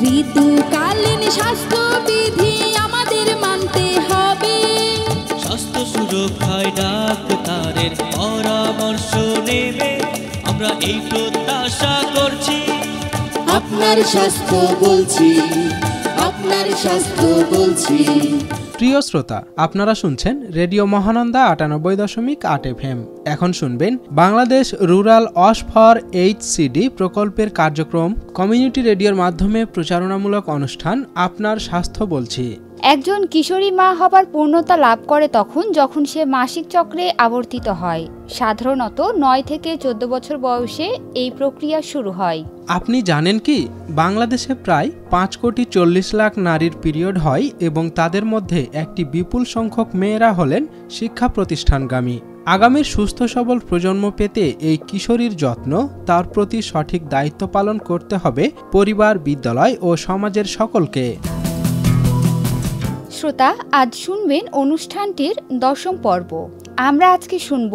ঋতুকালীন স্বাস্থ্যবিধি আমাদের মানতে হবে। স্বাস্থ্য সুরক্ষায় ডাক্তারের পরামর্শ নেবে আমরা এই প্রত্যাশা করছি। আপনার স্বাস্থ্য বলছি, আপনার স্বাস্থ্য বলছি। প্রিয় শ্রোতা, আপনারা শুনছেন রেডিও মহানন্দা ৯৮.৮ FM। এখন শুনবেন Bangladesh rural wash for HCD প্রকল্পের কার্যক্রম কমিউনিটি রেডিওর মাধ্যমে প্রচারণামূলক অনুষ্ঠান আপনার স্বাস্থ্য বলছি। একজন কিশোরী মা হবার পূর্ণতা লাভ করে তখন যখন সে মাসিক চক্রে আবর্তিত হয়। সাধারণত ৯ থেকে ১৪ বছর বয়সে এই প্রক্রিয়া শুরু হয়। আপনি জানেন কি, বাংলাদেশে প্রায় ৫,৪০,০০,০০০ নারীর পিরিয়ড হয় এবং তাদের মধ্যে একটি বিপুল সংখ্যক মেয়েরা হলেন শিক্ষা প্রতিষ্ঠানগামী। আগামীর সুস্থ সবল প্রজন্ম পেতে এই কিশোরীর যত্ন, তার প্রতি সঠিক দায়িত্ব পালন করতে হবে পরিবার, বিদ্যালয় ও সমাজের সকলকে। শ্রোতা, আজ শুনবেন অনুষ্ঠানটির ১০ম পর্ব। আমরা আজকে শুনব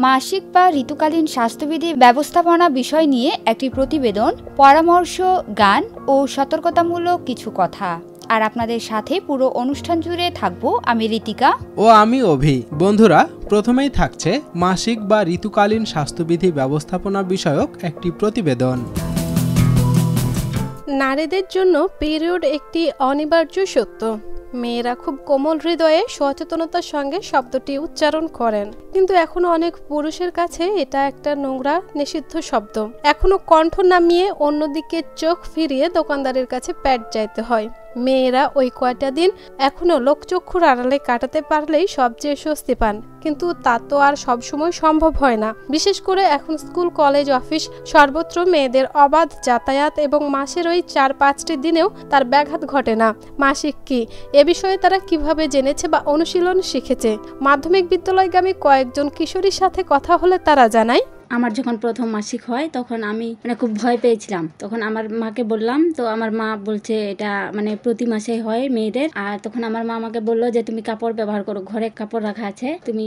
মাসিক বা ঋতুকালীন স্বাস্থ্যবিধি ব্যবস্থাপনা বিষয় নিয়ে একটি প্রতিবেদন, পরামর্শ, গান ও সতর্কতামূলক কিছু কথা। আর আপনাদের সাথে পুরো অনুষ্ঠান জুড়ে থাকবো আমি ঋতিকা ও আমি অভি। বন্ধুরা, প্রথমেই থাকছে মাসিক বা ঋতুকালীন স্বাস্থ্যবিধি ব্যবস্থাপনা বিষয়ক একটি প্রতিবেদন। নারীদের জন্য পিরিয়ড একটি অনিবার্য সত্য। মেয়েরা খুব কোমল হৃদয়ে সচেতনতার সঙ্গে শব্দটি উচ্চারণ করেন, কিন্তু এখনো অনেক পুরুষের কাছে এটা একটা নোংরা নিষিদ্ধ শব্দ। এখনো কণ্ঠ নামিয়ে অন্যদিকে চোখ ফিরিয়ে দোকানদারের কাছে প্যাড চাইতে হয়। মেয়েরা ওই কয়টা দিন এখনো লোকচক্ষুর আড়ালে কাটাতে পারলেই সবচেয়ে স্বস্তি পান, কিন্তু তা তো আর সবসময় সম্ভব হয় না। বিশেষ করে এখন স্কুল, কলেজ, অফিস সর্বত্র মেয়েদের অবাধ যাতায়াত এবং মাসের ওই ৪-৫টি দিনেও তার ব্যাঘাত ঘটে না। মাসিক কি, এ বিষয়ে তারা কিভাবে জেনেছে বা অনুশীলন শিখেছে? মাধ্যমিক বিদ্যালয়গামী কয়েকজন কিশোরীর সাথে কথা হলে তারা জানায়, আমার যখন প্রথম মাসিক হয় তখন আমি খুব ভয় পেয়েছিলাম। তখন আমার মাকে বললাম, তো আমার মা বলছে এটা প্রতি মাসে হয় মেয়েদের। আর তখন আমার মা আমাকে বললো যে তুমি কাপড় ব্যবহার করো, ঘরে কাপড় রাখা আছে, তুমি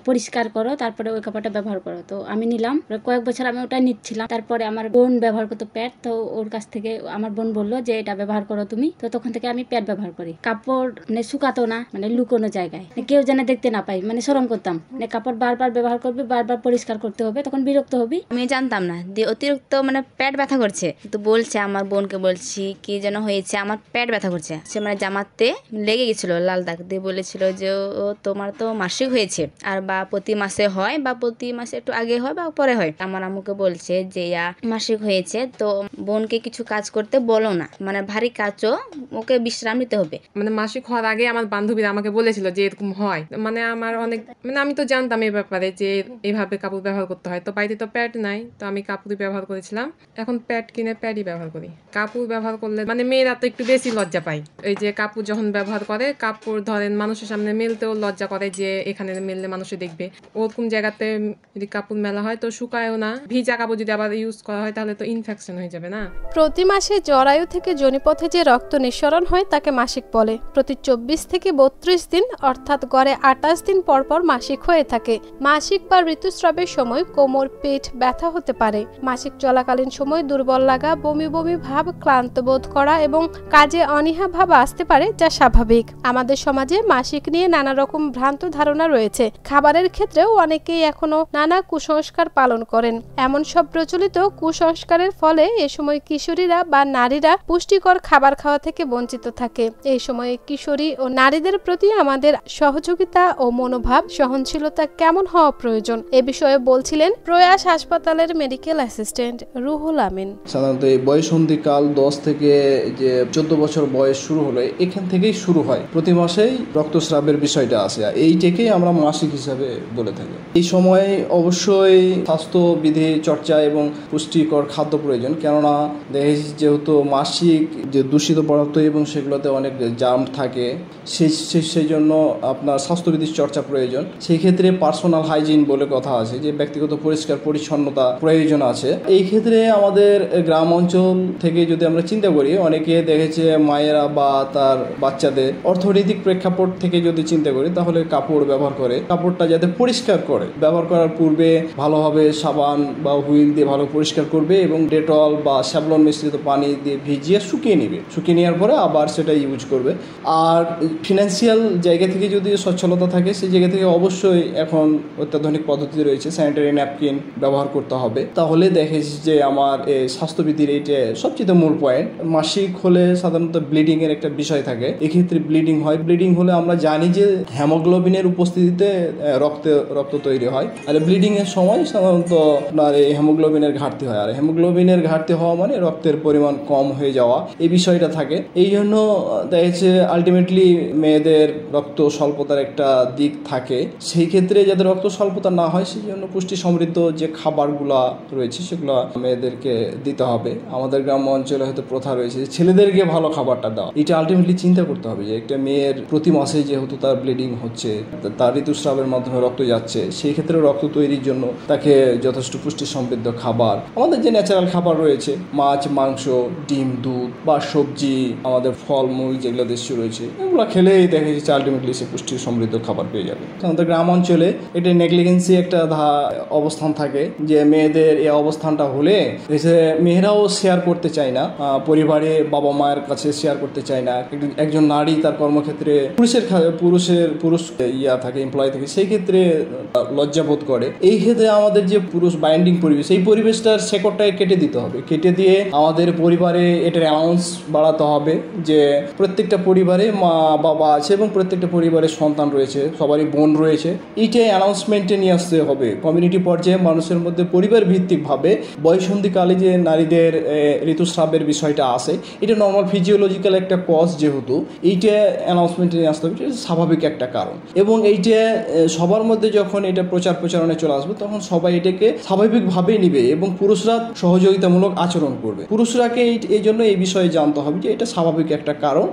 পরিষ্কার করো, তারপরে ওই কাপড়টা ব্যবহার করো। তো আমি নিলাম, কয়েক বছর আমি ওটা নিচ্ছিলাম। তারপরে আমার বোন ব্যবহার করতো প্যাড, তো ওর কাছ থেকে আমার বোন বললো যে এটা ব্যবহার করো তুমি। তো তখন থেকে আমি প্যাড ব্যবহার করি। কাপড় শুকাতো না, লুকোনো জায়গায়, কেউ যেন দেখতে না পাই, শরম করতাম। কাপড় বারবার ব্যবহার করবে, বারবার পরিষ্কার করতে হবে, তখন বিরক্ত হবি। আমি জানতাম না যে অতিরিক্ত পেট ব্যথা করছে, তো বলছে আমার বোনকে, বলছি কি যেন হয়েছে, আমার পেট ব্যথা করছে। সে জামাতে লেগে গেছিল লাল দাগ দিয়ে, বলেছিল যে ও তোমার তো মাসিক হয়েছে, আর বা প্রতি মাসে হয়, বা প্রতি মাসে একটু আগে হয় বা পরে হয়। আমার আম্মুকে বলছে যে মাসিক হয়েছে, তো বোনকে কিছু কাজ করতে বলো না, ভারী কাজও, ওকে বিশ্রাম নিতে হবে। মাসিক হওয়ার আগে আমার বান্ধবীরা আমাকে বলেছিল যে এরকম হয়, আমার অনেক আমি তো জানতাম এই ব্যাপারে যে এইভাবে কাপড় ব্যবহার করতে হয়। তো বাড়িতে তো প্যাড নাই, তো আমি কাপড়ই ব্যবহার করেছিলাম। এখন প্যাড কিনে প্যাডই ব্যবহার করি। কাপড় ব্যবহার করলে মেয়েরা তো একটু বেশি লজ্জা পায়। এই যে কাপড় যখন ব্যবহার করে, কাপড় ধরেন মানুষের সামনে মেলতেও লজ্জা করে যে এখানে মেললে মানুষে দেখবে। ওরকম জায়গাতে যদি কাপড় মেলা হয় তো শুকায়ও না। ভিজা কাপড় যদি আবার ইউজ করা হয় তাহলে তো ইনফেকশন হয়ে যাবে না। প্রতি মাসে জরায়ু থেকে যোনিপথে যে রক্ত নিঃসরণ হয় তাকে মাসিক বলে। প্রতি ২৪ থেকে ৩২ দিন অর্থাৎ গড়ে ২৮ দিন পর পর মাসিক হয়ে থাকে। মাসিক বা ঋতুস্রাবের সময় কোমর, পেট ব্যথা হতে পারে। মাসিক চলাকালীন সময় দুর্বল লাগা, বমি বমি ভাব, ক্লান্ত বোধ করা এবং কাজে অনীহা ভাব আসতে পারে, যা স্বাভাবিক। আমাদের সমাজে মাসিক নিয়ে নানা রকম ভ্রান্ত ধারণা রয়েছে। খাবারের ক্ষেত্রেও অনেকেই এখনো নানা কুসংস্কার পালন করেন। এমন সব প্রচলিত কুসংস্কারের ফলে এ সময় কিশোরীরা বা নারীরা পুষ্টিকর খাবার খাওয়া থেকে বঞ্চিত থাকে। এই সময়ে কিশোরী ও নারীদের প্রতি আমাদের সহযোগিতা ও মনোভাব, সহনশীলতা কেমন হওয়া প্রয়োজন, এ বিষয়ে বলছিলেন প্রয়াস হাসপাতালের মেডিকেল অ্যাসিস্ট্যান্ট রুহুল আমিন। সাধারণত এই বয়সন্ধিকাল ১০ থেকে যে ১৪ বছর বয়স শুরু হলে এখান থেকেই শুরু হয়। প্রতি মাসেই রক্তস্রাবের বিষয়টা আসে, এইটাকেই আমরা মাসিক হিসাবে বলে থাকি। এই সময়ে অবশ্যই স্বাস্থ্যবিধি চর্চা এবং পুষ্টিকর খাদ্য প্রয়োজন, কেননা দেখেছি যেহেতু মাসিক যে দূষিত পদার্থ এবং সেগুলোতে অনেক জার্ম থাকে, সেই জন্য আপনার স্বাস্থ্যবিধির চর্চা প্রয়োজন। সেই ক্ষেত্রে পার্সোনাল হাইজিন বলে কথা আছে, যে ব্যক্তিগত পরিষ্কার পরিষ্কার পরিচ্ছন্নতা প্রয়োজন আছে। এই ক্ষেত্রে আমাদের গ্রাম অঞ্চল থেকে যদি আমরা চিন্তা করি, অনেকে দেখেছে মায়েরা বা তার বাচ্চাদের অর্থনৈতিক প্রেক্ষাপট থেকে যদি চিন্তা করি, তাহলে কাপড় ব্যবহার করে, কাপড়টা যাতে পরিষ্কার করে, ব্যবহার করার পূর্বে ভালোভাবে সাবান বা হুইল দিয়ে ভালো পরিষ্কার করবে এবং ডেটল বা স্যাভলন মিশ্রিত পানি দিয়ে ভিজিয়ে শুকিয়ে নেবে। শুকিয়ে নেওয়ার পরে আবার সেটা ইউজ করবে। আর ফিনান্সিয়াল জায়গা থেকে যদি সচ্ছলতা থাকে, সেই জায়গা থেকে অবশ্যই এখন অত্যাধুনিক পদ্ধতি রয়েছে, স্যানিটারি ন্যাপকিন ব্যবহার করতে হবে। তাহলে দেখেছি যে আমার এই স্বাস্থ্যবিধির এইটা সবচেয়ে মূল পয়েন্ট। মাসিক হলে সাধারণত ব্লিডিং এর একটা বিষয় থাকে, এক্ষেত্রে ব্লিডিং হয়। ব্লিডিং হলে আমরা জানি যে হেমোগ্লোবিনের উপস্থিতিতে রক্ত তৈরি হয়, আর ব্লিডিং এর সময় সাধারণত আপনার এই হেমোগ্লোবিনের ঘাটতি হয়। আর হেমোগ্লোবিনের ঘাটতি হওয়া মানে রক্তের পরিমাণ কম হয়ে যাওয়া, এই বিষয়টা থাকে। এই জন্য দেখেছে আলটিমেটলি মেয়েদের রক্ত স্বল্পতার একটা দিক থাকে। সেই ক্ষেত্রে যাতে রক্ত স্বল্পতা না হয়, সেই জন্য পুষ্টি সমৃদ্ধ যে খাবারগুলা রয়েছে সেগুলো মেয়েদেরকে দিতে হবে। আমাদের গ্রাম অঞ্চলে হয়তো প্রথা রয়েছে ছেলেদেরকে ভালো খাবারটা দেওয়া। এটা আলটিমেটলি চিন্তা করতে হবে যে একটা মেয়ের প্রতি মাসে যেহেতু তার ব্লিডিং হচ্ছে, তার ঋতুস্রাবের মাধ্যমে রক্ত যাচ্ছে, সেই ক্ষেত্রে রক্ত তৈরির জন্য তাকে যথেষ্ট পুষ্টি সমৃদ্ধ খাবার, আমাদের যে ন্যাচারাল খাবার রয়েছে, মাছ, মাংস, ডিম, দুধ বা সবজি, আমাদের ফলমূল যেগুলো দেশীয় রয়েছে, এগুলো খেলেই দেখা যাচ্ছে আলটিমেটলি সে পুষ্টি সমৃদ্ধ খাবার পেয়ে যাবে। আমাদের গ্রাম অঞ্চলে এটা নেগলিজেন্সি একটা অবস্থান থাকে, যে মেয়েদের এই অবস্থানটা হলে মেয়েরাও শেয়ার করতে চায় না, পরিবারে বাবা মায়ের কাছে শেয়ার করতে চায় না। একজন নারী তার কর্মক্ষেত্রে পুরুষ থাকে, এমপ্লয় থাকে, সেই ক্ষেত্রে লজ্জাবোধ করে। এই ক্ষেত্রে আমাদের যে পুরুষ বাইন্ডিং পরিবেশ, এই পরিবেশটার শেকড়টাকে কেটে দিতে হবে। কেটে দিয়ে আমাদের পরিবারে এটার অ্যালাউন্স বাড়াতে হবে যে প্রত্যেকটা পরিবারে মা বাবা আছে এবং প্রত্যেকটা পরিবারে সন্তান রয়েছে, সবারই বোন রয়েছে। এইটাই অ্যানাউন্সমেন্টে নিয়ে আসতে হবে কমিউনিটি পর্যায়ে, মানুষের মধ্যে পরিবার ভিত্তিকভাবে। বয়ঃসন্ধিকালে যে নারীদের ঋতুস্রাবের বিষয়টা আসে, এটা নর্মাল ফিজিওলজিক্যাল একটা কজ, যেহেতু এইটা অ্যানাউন্সমেন্টে নিয়ে আসতে হবে, এটা স্বাভাবিক একটা কারণ। এবং এইটা সবার মধ্যে যখন এটা প্রচারণে চলে আসবে, তখন সবাই এটাকে স্বাভাবিকভাবেই নিবে এবং পুরুষরা সহযোগিতামূলক আচরণ করবে। পুরুষরাকে এই জন্য এই বিষয়ে জানতে হবে যে এটা স্বাভাবিক একটা কারণ।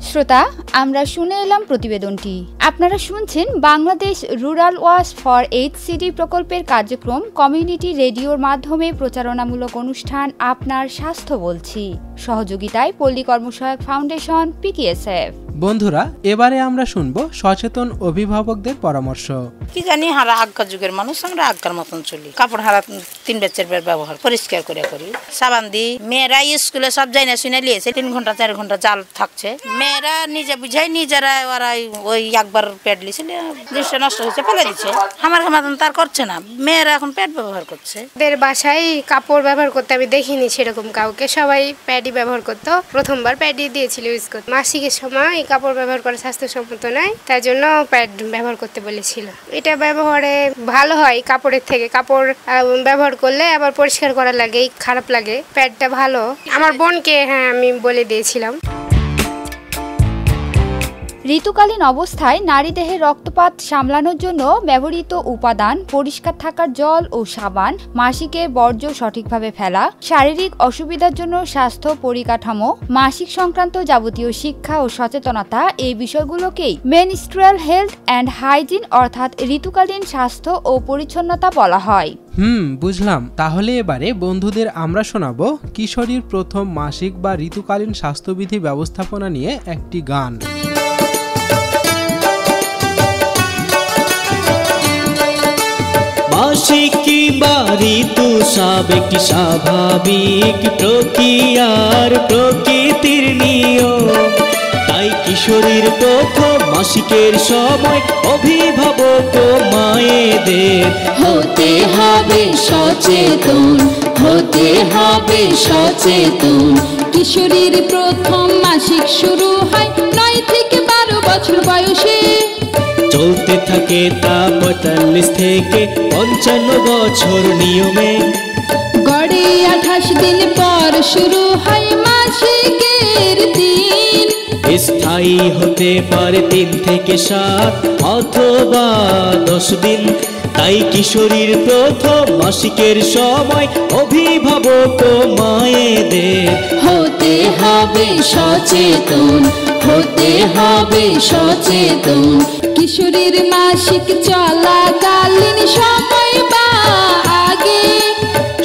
শ্রোতা, আমরা শুনে এলাম প্রতিবেদনটি। আপনারা শুনছেন Bangladesh rural watch for HCD প্রকল্পের কার্যক্রম কমিউনিটি রেডিওর মাধ্যমে প্রচারণামূলক অনুষ্ঠান আপনার স্বাস্থ্য বলছি, সহযোগিতায় পল্লী কর্মসহায়ক ফাউন্ডেশন, PKSF। বন্ধুরা, এবারে আমরা শুনবো সচেতন অভিভাবকদের পরামর্শ। কি জানি হারা আগকার যুগের মানুষ, আমরা আগকার মতন চলি। কাপড় হারা 3 বেচের ব্যবহার পরিষ্কার করে করি, সাবান দিই। মেয়েরা স্কুলে সব যাই না শুনে লিয়েছে, 3 ঘন্টা 4 ঘন্টা জাল থাকছে। মেয়েরা নিজে বুঝাই, নিজেরা ওরা ওই একবার প্যাড লিছে, জিনিসটা নষ্ট হয়েছে ফেলে দিচ্ছে। আমার মতন তার করছে না, মেয়েরা এখন প্যাড ব্যবহার করছে। ওদের বাসায় কাপড় ব্যবহার করতে আমি দেখিনি সেরকম কাউকে, সবাই প্যাডই ব্যবহার করতো। প্রথমবার প্যাডই দিয়েছিল ইউজ করতে। মাসিকের সময় কাপড় ব্যবহার করা স্বাস্থ্যসম্মত নয়, তাই জন্য প্যাড ব্যবহার করতে বলেছিল। এটা ব্যবহারে ভালো হয় কাপড়ের থেকে। কাপড় ব্যবহার করলে আবার পরিষ্কার করা লাগে, খারাপ লাগে। প্যাডটা ভালো। আমার বোনকে আমি বলে দিয়েছিলাম। ঋতুকালীন অবস্থায় নারী দেহে রক্তপাত সামলানোর জন্য ব্যবহৃত উপাদান, পরিষ্কার থাকার জল ও সাবান, মাসিকে বর্জ্য সঠিকভাবে ফেলা, শারীরিক অসুবিধার জন্য স্বাস্থ্য পরিকাঠামো, মাসিক সংক্রান্ত যাবতীয় শিক্ষা ও সচেতনতা, এই বিষয়গুলোকেই মেনস্ট্রুয়াল হেলথ অ্যান্ড হাইজিন অর্থাৎ ঋতুকালীন স্বাস্থ্য ও পরিচ্ছন্নতা বলা হয়। বুঝলাম। তাহলে এবারে বন্ধুদের আমরা শোনাবো কিশোরীর প্রথম মাসিক বা ঋতুকালীন স্বাস্থ্যবিধি ব্যবস্থাপনা নিয়ে একটি গান। মাসিক কিংবা ঋতুস্রাব একটি স্বাভাবিক প্রক্রিয়ার প্রকৃতির নিয়ম। তাই কিশোরীর প্রথম মাসিকের সময় অভিভাবক মায়েদের হতে হবে সচেতন, হতে হবে সচেতন। কিশোরীর প্রথম মাসিক শুরু হয় 9 থেকে 12 বছর বয়সে, চলতে থাকে তা 45 থেকে 55 বছর নিয়মে। গড়ে 28 দিন পর শুরু হয় মাসিকের দিন। স্থায়ী হতে পারে 3 থেকে 7 অথবা 10 দিন। তাই কিশোরীর প্রথম মাসিকের সময় অভিভাবক ও মায়েদের হতে হবে সচেতন, হতে হবে সচেতন। কিশোরীর মাসিক চলাকালীন সময় বা আগে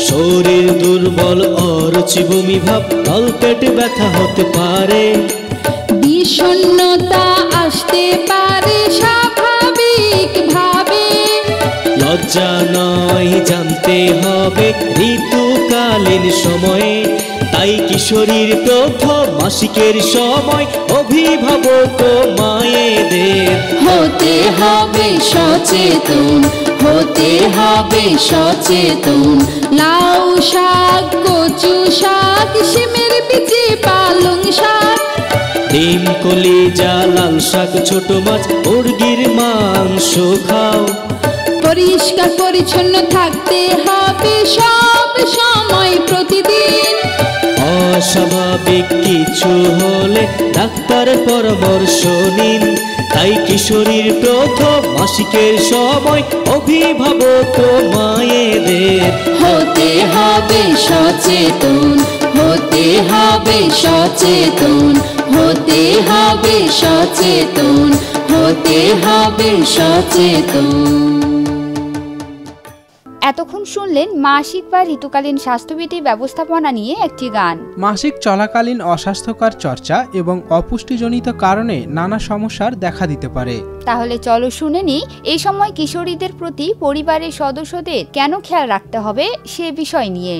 শরীর দুর্বল, অরুচি, বমি ভাব, তলপেট ব্যথা হতে পারে, বিষণ্ণতা আসতে পারে স্বাভাবিক ভাবে। লজ্জা নয়, জানতে হবে ঋতুকালীন সময়ে, তাই কিশোরীর প্রথম মাসিকের সময় অভিভাবক ও মায়েদের হতে হবে সচেতন, হতে হবে সচেতন। লাউ শাক, কচু শাক, শিমের বিচি, পালং শাক, ডিম, কলিজা, লাল শাক, ছোট মাছ, মুরগির মাংস খাও। পরিষ্কার পরিচ্ছন্ন থাকতে হবে সব সময় প্রতিদিন। অস্বাভাবিক কিছু হলে ডাক্তারের পরামর্শ নিন, তাই কিশোরীর প্রথম মাসিকের সময় অভিভাবক ও মায়েদের হতে হবে সচেতন, হতে হবে সচেতন, হতে হবে সচেতন, হতে হবে সচেতন। এতক্ষণ শুনলেন মাসিক বা ঋতুকালীন স্বাস্থ্যবিধি ব্যবস্থাপনা নিয়ে একটি গান। মাসিক চলাকালীন অস্বাস্থ্যকর চর্চা এবং অপুষ্টিজনিত কারণে নানা সমস্যার দেখা দিতে পারে। তাহলে চলো শুনে নিই এই সময় কিশোরীদের প্রতি পরিবারের সদস্যদের কেন খেয়াল রাখতে হবে সে বিষয় নিয়ে।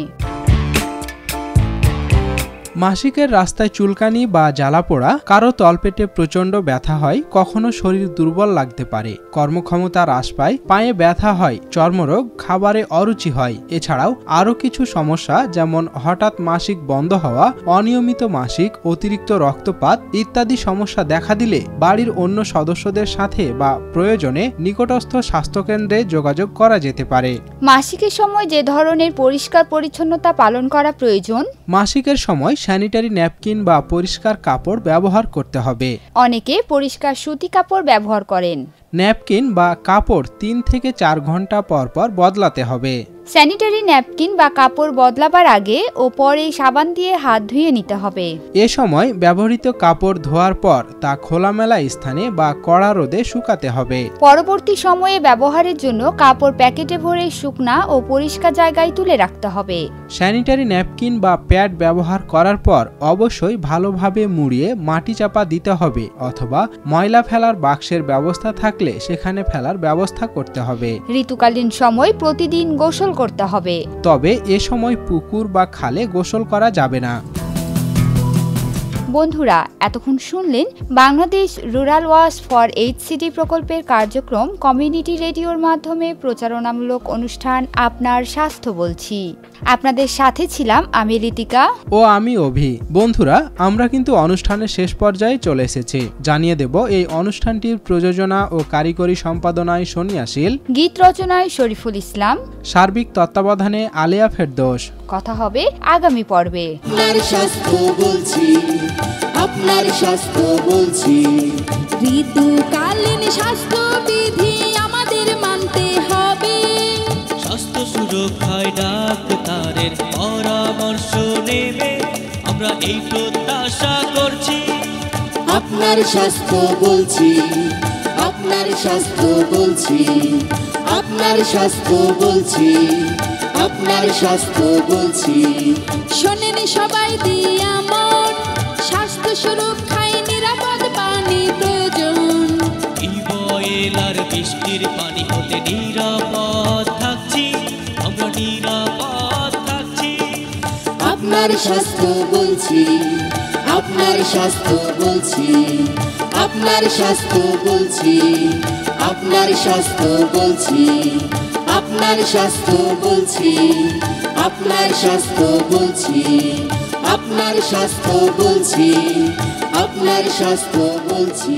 মাসিকের রাস্তায় চুলকানি বা জ্বালাপোড়া, কারো তলপেটে প্রচণ্ড ব্যথা হয়, কখনো শরীর দুর্বল লাগতে পারে, কর্মক্ষমতা হ্রাস পায়, পায়ে ব্যথা হয়, চর্মরোগ, খাবারে অরুচি হয়। এছাড়াও আরও কিছু সমস্যা যেমন হঠাৎ মাসিক বন্ধ হওয়া, অনিয়মিত মাসিক, অতিরিক্ত রক্তপাত ইত্যাদি সমস্যা দেখা দিলে বাড়ির অন্য সদস্যদের সাথে বা প্রয়োজনে নিকটস্থ স্বাস্থ্যকেন্দ্রে যোগাযোগ করা যেতে পারে। মাসিকের সময় যে ধরনের পরিষ্কার পরিচ্ছন্নতা পালন করা প্রয়োজন, মাসিকের সময় স্যানিটারি ন্যাপকিন বা পরিষ্কার কাপড় ব্যবহার করতে হবে। অনেকে পরিষ্কার সুতি কাপড় ব্যবহার করেন। ন্যাপকিন বা কাপড় 3 থেকে 4 ঘন্টা পর পর বদলাতে হবে। স্যানিটারি ন্যাপকিন বা কাপড় বদলাবার আগে ও পরে সাবান দিয়ে হাত ধুয়ে নিতে হবে। এ সময় ব্যবহৃত কাপড় ধোয়ার পর তা খোলামেলা স্থানে বা কড়া রোদে শুকাতে হবে। পরবর্তী সময়ে ব্যবহারের জন্য কাপড় প্যাকেটে ভরে শুকনা ও পরিষ্কার জায়গায় তুলে রাখতে হবে। স্যানিটারি ন্যাপকিন বা প্যাড ব্যবহার করার পর অবশ্যই ভালোভাবে মুড়িয়ে মাটি চাপা দিতে হবে, অথবা ময়লা ফেলার বাক্সের ব্যবস্থা থাকলে সেখানে ফেলার ব্যবস্থা করতে হবে। ঋতুকালীন সময় প্রতিদিন গোসল করতে হবে, তবে এ সময় পুকুর বা খালে গোসল করা যাবে না। বন্ধুরা, এতক্ষণ শুনলেন Bangladesh rural watch for HCD প্রকল্পের কার্যক্রম কমিউনিটি রেডিওর মাধ্যমে প্রচারণামূলক অনুষ্ঠান আপনার স্বাস্থ্য বলছি। আপনাদের সাথে ছিলাম আমি ঋতিকা ও আমি অভি। বন্ধুরা, আমরা কিন্তু অনুষ্ঠানের শেষ পর্যায়ে চলে এসেছি। জানিয়ে দেব এই অনুষ্ঠানটির প্রযোজনা ও কারিগরি সম্পাদনায় সোনিয়াশীল, গীত রচনায় শরীফুল ইসলাম, সার্বিক তত্ত্বাবধানে আলিয়া ফেরদৌস। কথা হবে আগামী পর্বে। আপনার স্বাস্থ্য বলছি, আপনার স্বাস্থ্য বলছি। ঋতুকালীন স্বাস্থ্যবিধি আমাদের মানতে হবে। স্বাস্থ্য সুরক্ষায় ডাক্তারের পরামর্শ নেবে আমরা এই প্রত্যাশা করছি। আপনার স্বাস্থ্য বলছি, আপনার স্বাস্থ্য বলছি, আপনার স্বাস্থ্য বলছি, আপনার স্বাস্থ্য বলছি। শোনেন সবাই দিয়া মন, স্বাস্থ্য সুরক্ষায় নিরাপদ পানি প্রয়োজন। টিউবওয়েল আর বৃষ্টির পানি হতে নিরাপদ থাকছি, আমরা নিরাপদ থাকছি। আপনার স্বাস্থ্য বলছি, আপনার স্বাস্থ্য বলছি, আপনার স্বাস্থ্য বলছি, আপনার স্বাস্থ্য বলছি, আপনার স্বাস্থ্য বলছি, আপনার স্বাস্থ্য বলছি, আপনার স্বাস্থ্য বলছি, আপনার স্বাস্থ্য বলছি।